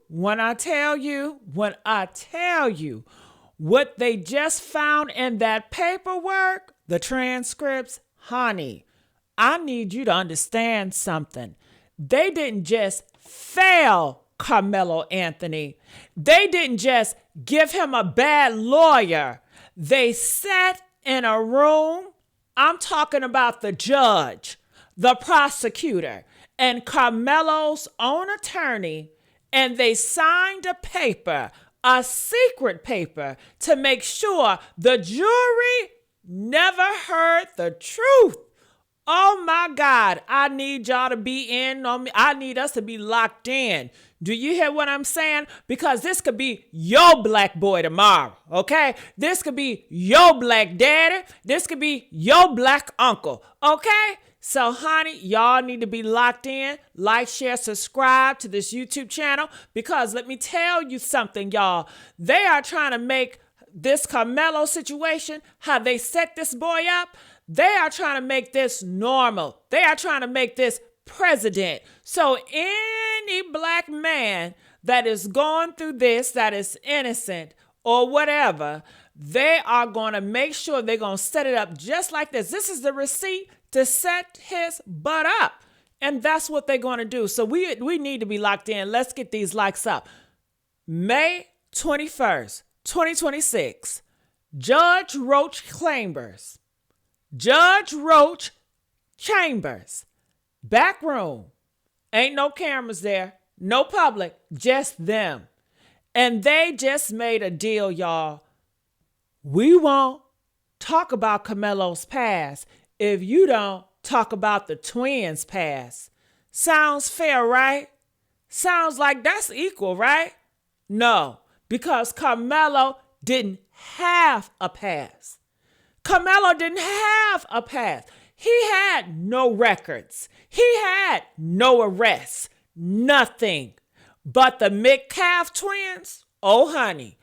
when I tell you what they just found in that paperwork, the transcripts, honey, I need you to understand something. They didn't just fail Carmelo Anthony. They didn't just give him a bad lawyer. They sat in a room. I'm talking about the judge, the prosecutor, and Carmelo's own attorney, and they signed a paper, a secret paper, to make sure the jury never heard the truth. Oh my God, I need y'all to be in on me. I need us to be locked in. Do you hear what I'm saying? Because this could be your black boy tomorrow, okay? This could be your black daddy. This could be your black uncle, okay? So, honey, y'all need to be locked in. Like, share, subscribe to this YouTube channel, because let me tell you something, y'all. They are trying to make this Carmelo situation, how they set this boy up, they are trying to make this normal. They are trying to make this president. So any black man that is going through this, that is innocent or whatever, they are going to make sure they're going to set it up just like this. This is the receipt to set his butt up. And that's what they're going to do. So we need to be locked in. Let's get these likes up. May 21st, 2026, Judge Roach Chambers, back room. Ain't no cameras there, no public, just them. And they just made a deal, y'all. We won't talk about Carmelo's past if you don't talk about the twins' past. Sounds fair, right? Sounds like that's equal, right? No, because Carmelo didn't have a past. Carmelo didn't have a past. He had no records. He had no arrests. Nothing. But the Metcalf twins, oh honey,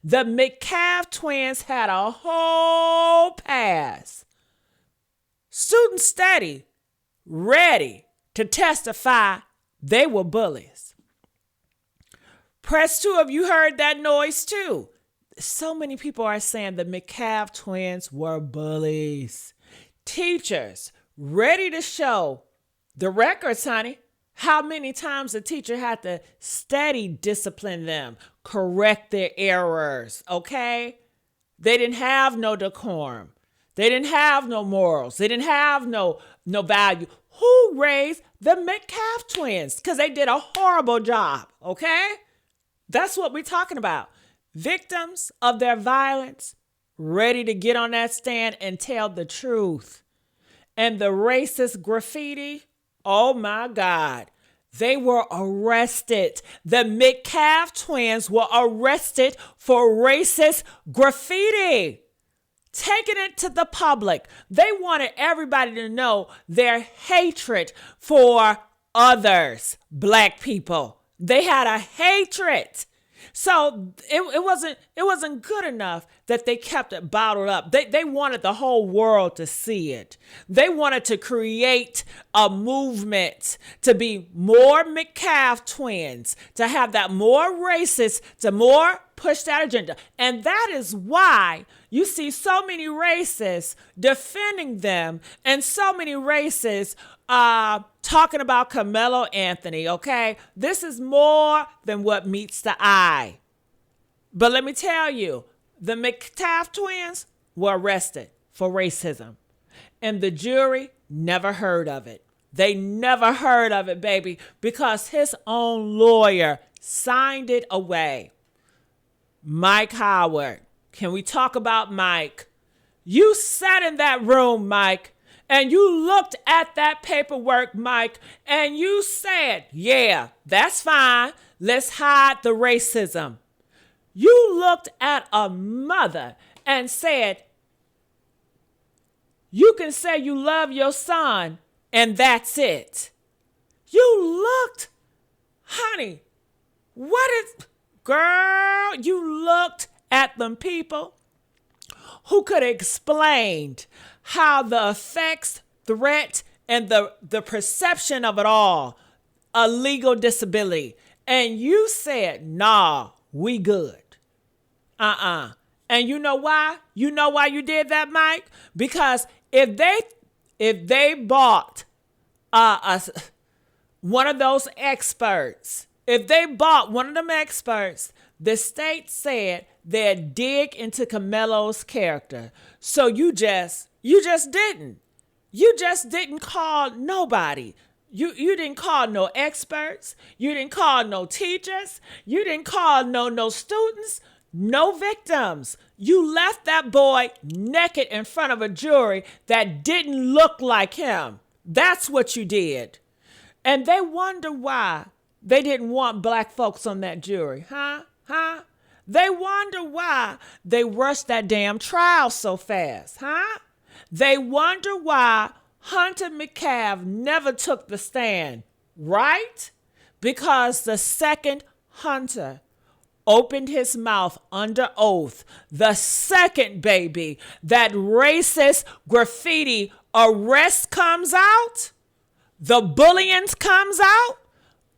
the Metcalf twins had a whole past. Student steady, ready to testify they were bullies. Press 2 of you heard that noise too. So many people are saying the Metcalf twins were bullies. Teachers ready to show the records, honey. How many times the teacher had to steady discipline them, correct their errors, okay? They didn't have no decorum. They didn't have no morals. They didn't have no value. Who raised the Metcalf twins? Because they did a horrible job, okay? That's what we're talking about. Victims of their violence, ready to get on that stand and tell the truth. And the racist Graffiti, oh my God, they were arrested. The Metcalf twins were arrested for racist graffiti. Taking it to the public. They wanted everybody to know their hatred for others, black people. They had a hatred. So it wasn't good enough that they kept it bottled up. They wanted the whole world to see it. They wanted to create a movement to be more Metcalf twins, to have that more racist, to more push that agenda. And that is why you see so many racists defending them and so many racists talking about Carmelo Anthony, okay? This is more than what meets the eye. But let me tell you, the Metcalf twins were arrested for racism. And the jury never heard of it. They never heard of it, baby, because his own lawyer signed it away. Mike Howard. Can we talk about Mike? You sat in that room, Mike, and you looked at that paperwork, Mike, and you said, yeah, that's fine. Let's hide the racism. You looked at a mother and said, you can say you love your son, and that's it. You looked, honey, girl, you looked at them people who could have explained how the effects, threat, and the perception of it all a legal disability. And you said, nah, we good. And you know why? You know why you did that, Mike? Because if they bought one of those experts, if they bought one of them experts, the state said they'd dig into Karmelo's character. So you just didn't. You just didn't call nobody. You didn't call no experts. You didn't call no teachers. You didn't call no students. No victims. You left that boy naked in front of a jury that didn't look like him. That's what you did. And they wonder why they didn't want black folks on that jury. Huh? They wonder why they rushed that damn trial so fast. Huh? They wonder why Hunter Metcalf never took the stand. Right? Because the second Hunter opened his mouth under oath, the second, baby, that racist graffiti arrest comes out, the bullying comes out,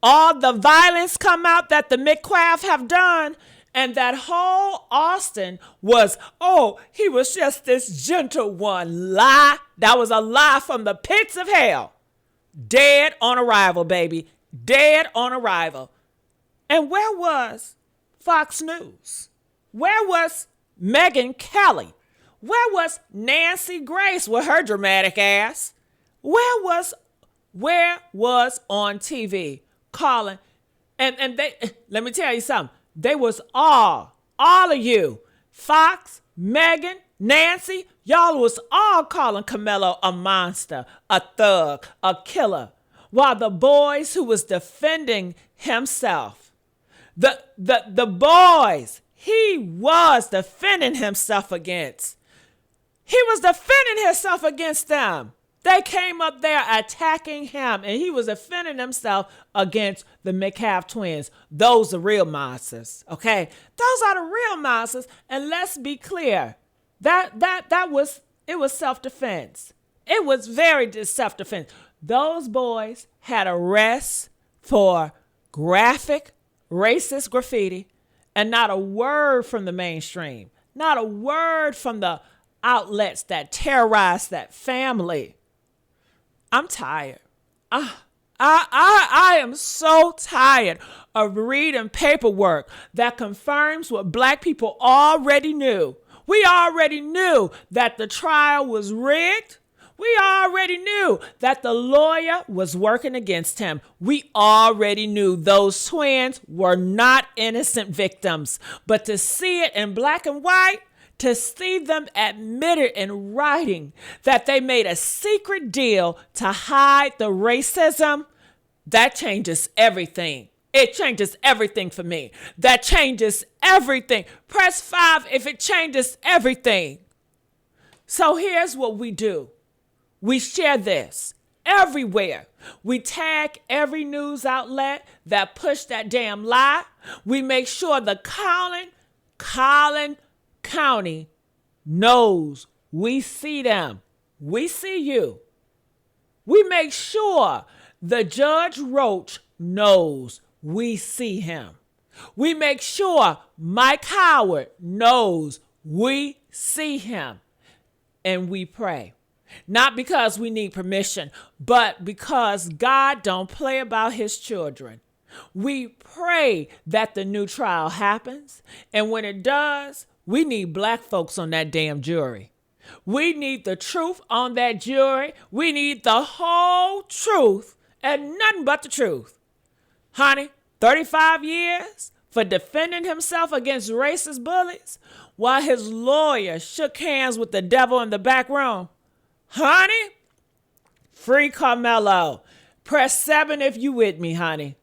all the violence come out that the Metcalf have done, and that whole Austin was, oh, he was just this gentle one. Lie. That was a lie from the pits of hell. Dead on arrival, baby. Dead on arrival. And where was Fox News? Where was Megyn Kelly? Where was Nancy Grace with her dramatic ass? Where was on TV calling? And they, let me tell you something. They was all of you, Fox, Megyn, Nancy, y'all was all calling Karmelo a monster, a thug, a killer, while the boys who was defending himself, the boys he was defending himself against. He was defending himself against them. They came up there attacking him, and he was defending himself against the Metcalf twins. Those are real monsters, okay? Those are the real monsters, and let's be clear. It was self-defense. It was very self-defense. Those boys had arrests for graphic, racist graffiti, and not a word from the mainstream, not a word from the outlets that terrorize that family. I'm tired. I am so tired of reading paperwork that confirms what black people already knew. We already knew that the trial was rigged. We already knew that the lawyer was working against him. We already knew those twins were not innocent victims. But to see it in black and white, to see them admitted in writing that they made a secret deal to hide the racism, that changes everything. It changes everything for me. That changes everything. Press 5 if it changes everything. So here's what we do. We share this everywhere. We tag every news outlet that pushed that damn lie. We make sure the Collin County knows we see them. We see you. We make sure the Judge Roach knows we see him. We make sure Mike Howard knows we see him. And we pray. Not because we need permission, but because God don't play about his children. We pray that the new trial happens. And when it does, we need black folks on that damn jury. We need the truth on that jury. We need the whole truth and nothing but the truth. Honey, 35 years for defending himself against racist bullies while his lawyer shook hands with the devil in the back room. Honey, free Karmelo. Press 7 if you with me, honey.